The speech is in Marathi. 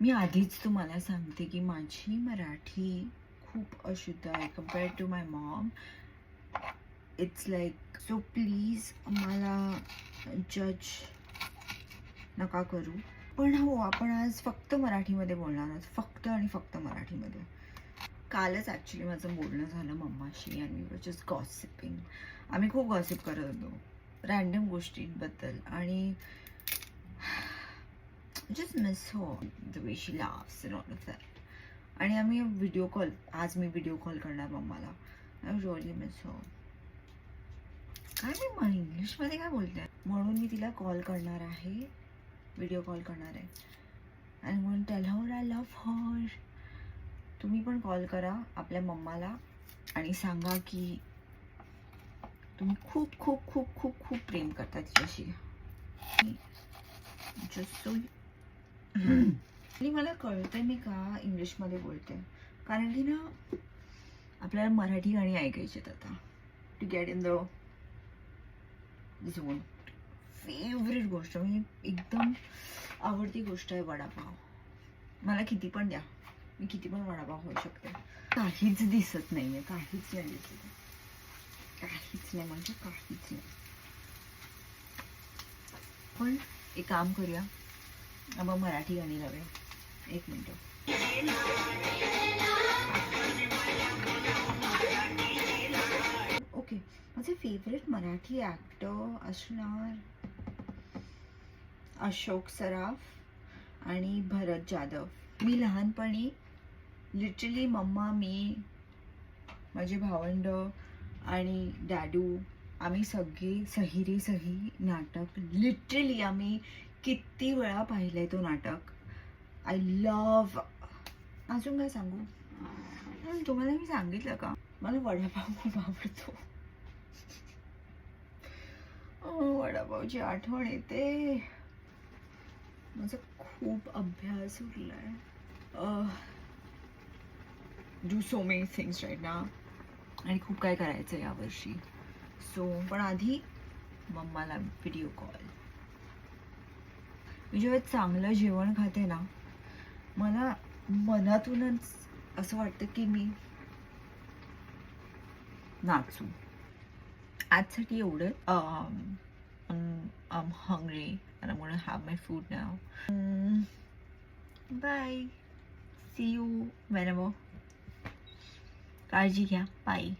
मी आधीच तुम्हाला सांगते की माझी मराठी खूप अशुद्ध आहे compare to my mom. It's like so please मला जज नका करू. पण हो, आपण आज फक्त मराठीमध्ये बोलणार आहोत, फक्त आणि फक्त मराठीमध्ये. कालच ॲक्च्युली माझं बोलणं झालं मम्माशी आणि वी जस्ट गॉसिपिंग. आम्ही खूप गॉसिप करत होतो रँडम गोष्टींबद्दल आणि just miss her the way she laughs and all of that. आणि आम्ही व्हिडिओ कॉल, आज मी व्हिडिओ कॉल करणार मम्माला. I really miss her. काय मी इंग्लिशमध्ये काय बोलते म्हणून मी तिला कॉल करणार आहे, व्हिडिओ कॉल करणार आहे आणि म्हणून tell her I love her. तुम्ही पण कॉल करा आपल्या मम्माला आणि सांगा की तुम्ही खूप खूप खूप खूप खूप प्रेम करता तिच्याशी. जस्ट सो आणि मला कळतंय मी का इंग्लिशमध्ये बोलते, कारण की ना आपल्याला मराठी गाणी ऐकायची आहेत आता to get in the zone. Favourite गोष्ट म्हणजे एकदम आवडती गोष्ट आहे वडापाव. मला किती पण द्या, मी किती पण वडापाव खाऊ शकते. काहीच दिसत नाही आहे, काहीच नाही दिसत आहे, काहीच नाही म्हणजे काहीच नाही. पण एक काम करूया, मग मराठी गाणी लावूया. एक मिनटं. ओके, माझे फेवरेट मराठी ॲक्टर असणार अशोक सराफ आणि भरत जाधव. मी लहानपणी लिटरली मम्मा, मी, माझे भावंड आणि डॅडू आम्ही सगळे सही रे सही नाटक लिटरली आम्ही किती वेळा पाहिलंय तो नाटक. I love. अजून काय सांगू, तुम्हाला मी सांगितलं का मला वडापाव खूप आवडतो. वडापावची आठवण येते. माझा खूप अभ्यास उरलाय. Do so many things right now आणि खूप काय करायचं आहे यावर्षी. सो पण आधी मम्माला व्हिडिओ कॉल. मी जेव्हा चांगलं जेवण खाते ना, मला मनातूनच असं वाटतं की मी नाचू. आजसाठी एवढं. I'm hungry and I'm gonna have my food now. Bye. See you whenever. काळजी घ्या. Bye.